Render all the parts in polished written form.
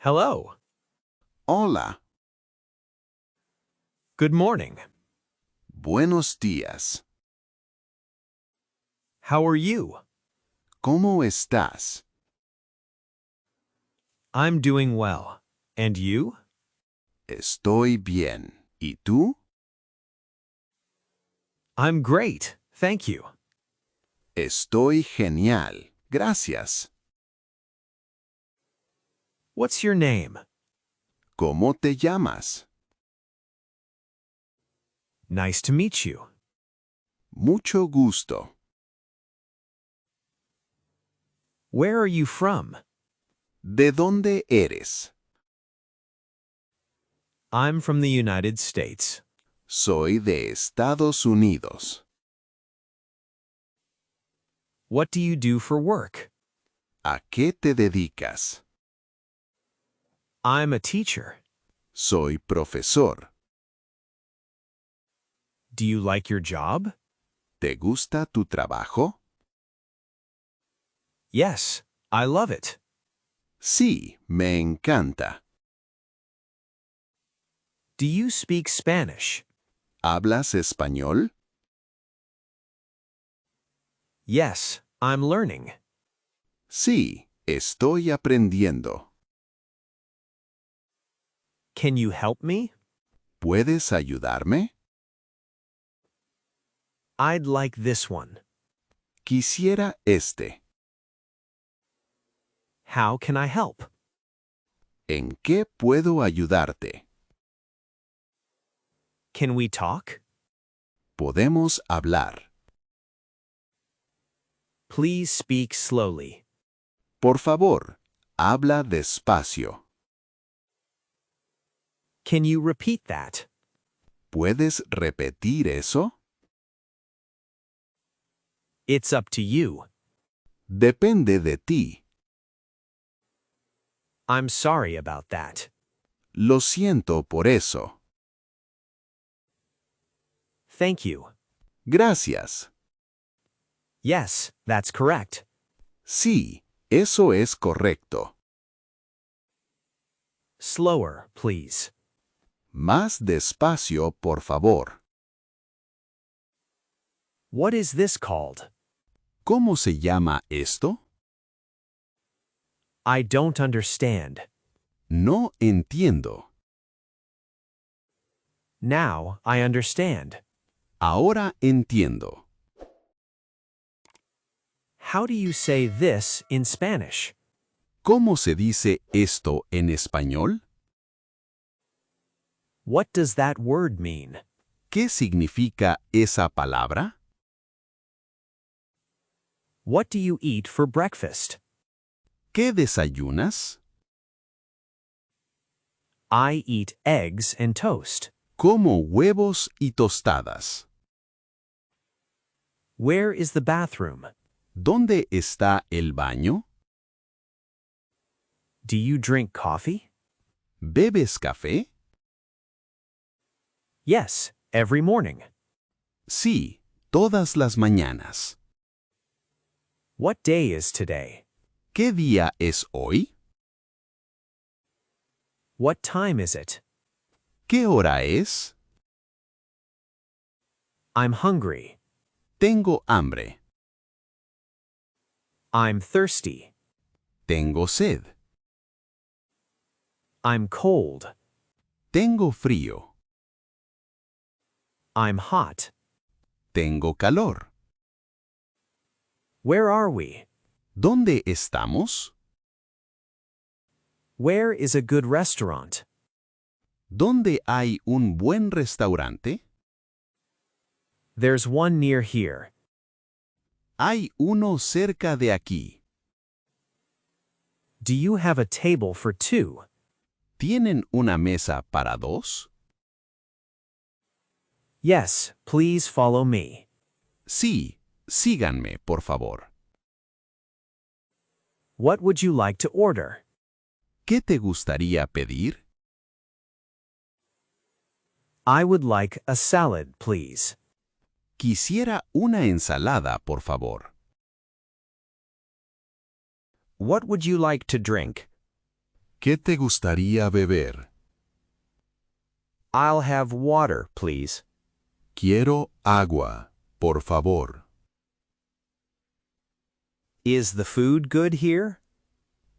Hello. Hola, Good morning. buenos días. How are you? ¿Cómo estás? I'm doing well. And you? Estoy bien. ¿Y tú? I'm great, thank you. Estoy genial. Gracias. What's your name? ¿Cómo te llamas? Nice to meet you. Mucho gusto. Where are you from? ¿De dónde eres? I'm from the United States. Soy de Estados Unidos. What do you do for work? ¿A qué te dedicas? I'm a teacher. Soy profesor. Do you like your job? ¿Te gusta tu trabajo? Yes, I love it. Sí, me encanta. Do you speak Spanish? ¿Hablas español? Yes, I'm learning. Sí, estoy aprendiendo. Can you help me? ¿Puedes ayudarme? I'd like this one. Quisiera este. How can I help? ¿En qué puedo ayudarte? Can we talk? Podemos hablar. Please speak slowly. Por favor, habla despacio. Can you repeat that? ¿Puedes repetir eso? It's up to you. Depende de ti. I'm sorry about that. Lo siento por eso. Thank you. Gracias. Yes, that's correct. Sí, eso es correcto. Slower, please. Más despacio, por favor. What is this called? ¿Cómo se llama esto? I don't understand. No entiendo. Now I understand. Ahora entiendo. How do you say this in Spanish? ¿Cómo se dice esto en español? What does that word mean? ¿Qué significa esa palabra? What do you eat for breakfast? ¿Qué desayunas? I eat eggs and toast. Como huevos y tostadas. Where is the bathroom? ¿Dónde está el baño? Do you drink coffee? ¿Bebes café? Yes, every morning. Sí, todas las mañanas. What day is today? ¿Qué día es hoy? What time is it? ¿Qué hora es? I'm hungry. Tengo hambre. I'm thirsty. Tengo sed. I'm cold. Tengo frío. I'm hot. Tengo calor. Where are we? ¿Dónde estamos? Where is a good restaurant? ¿Dónde hay un buen restaurante? There's one near here. Hay uno cerca de aquí. Do you have a table for two? ¿Tienen una mesa para dos? Yes, please follow me. Sí, síganme, por favor. What would you like to order? ¿Qué te gustaría pedir? I would like a salad, please. Quisiera una ensalada, por favor. What would you like to drink? ¿Qué te gustaría beber? I'll have water, please. Quiero agua, por favor. Is the food good here?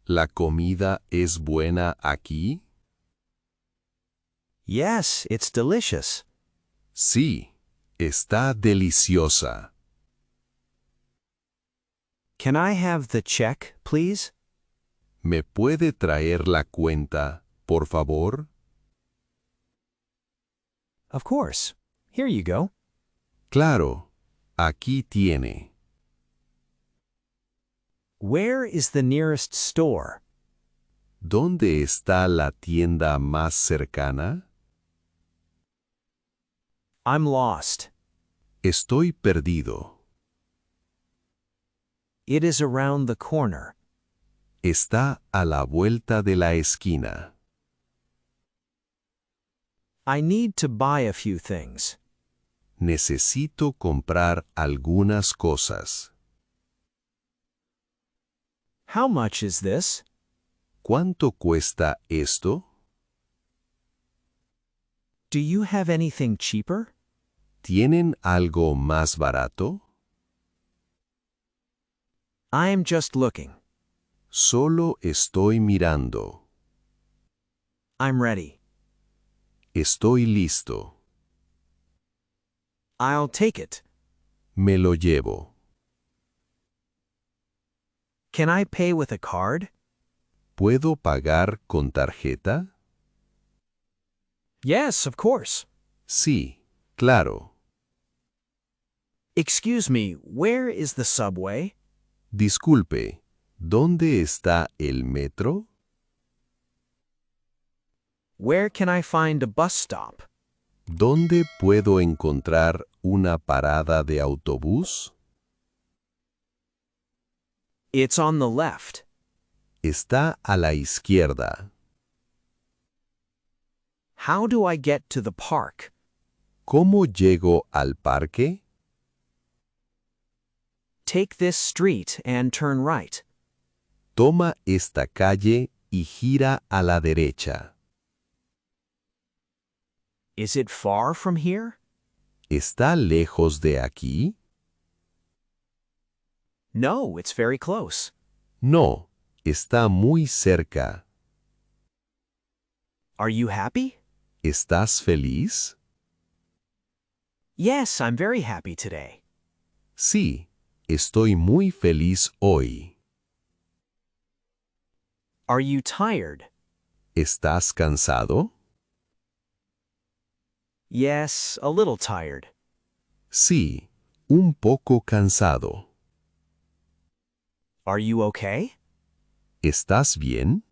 ¿La comida es buena aquí? Yes, it's delicious. Sí, está deliciosa. Can I have the check, please? ¿Me puede traer la cuenta, por favor? Of course. Here you go. Claro, aquí tiene. Where is the nearest store? ¿Dónde está la tienda más cercana? I'm lost. Estoy perdido. It is around the corner. Está a la vuelta de la esquina. I need to buy a few things. Necesito comprar algunas cosas. How much is this? ¿Cuánto cuesta esto? Do you have anything cheaper? ¿Tienen algo más barato? I am just looking. Solo estoy mirando. I'm ready. Estoy listo. I'll take it. Me lo llevo. Can I pay with a card? ¿Puedo pagar con tarjeta? Yes, of course. Sí, claro. Excuse me, where is the subway? Disculpe, ¿dónde está el metro? Where can I find a bus stop? ¿Dónde puedo encontrar una parada de autobús? It's on the left. Está a la izquierda. How do I get to the park? ¿Cómo llego al parque? Take this street and turn right. Toma esta calle y gira a la derecha. Is it far from here? ¿Está lejos de aquí? No, it's very close. No, está muy cerca. Are you happy? ¿Estás feliz? Yes, I'm very happy today. Sí, estoy muy feliz hoy. Are you tired? ¿Estás cansado? Yes, a little tired. Sí, un poco cansado. Are you okay? ¿Estás bien?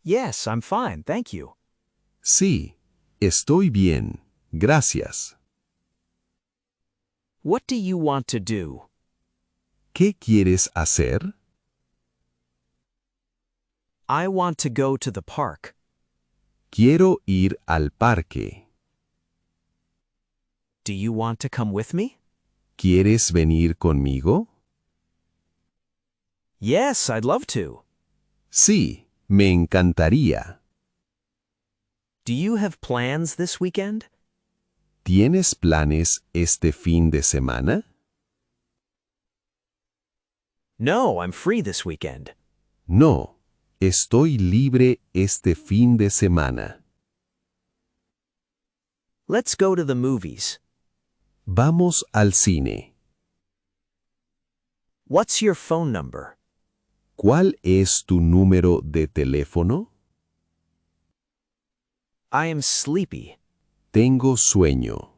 Yes, I'm fine, thank you. Sí, estoy bien, gracias. What do you want to do? ¿Qué quieres hacer? I want to go to the park. Quiero ir al parque. Do you want to come with me? ¿Quieres venir conmigo? Yes, I'd love to. Sí, me encantaría. Do you have plans this weekend? ¿Tienes planes este fin de semana? No, I'm free this weekend. No, estoy libre este fin de semana. Let's go to the movies. Vamos al cine. What's your phone number? ¿Cuál es tu número de teléfono? I am sleepy. Tengo sueño.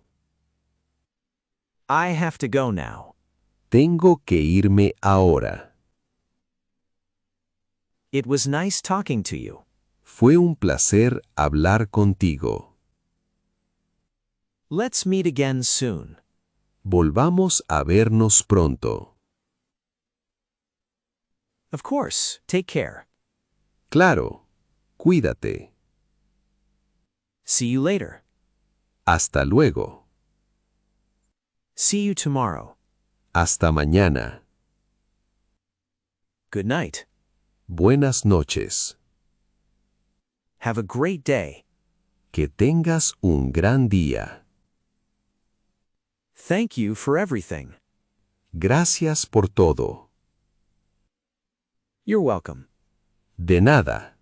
I have to go now. Tengo que irme ahora. It was nice talking to you. Fue un placer hablar contigo. Let's meet again soon. Volvamos a vernos pronto. Of course, take care. Claro, cuídate. See you later. Hasta luego. See you tomorrow. Hasta mañana. Good night. Buenas noches. Have a great day. Que tengas un gran día. Thank you for everything. Gracias por todo. You're welcome. De nada.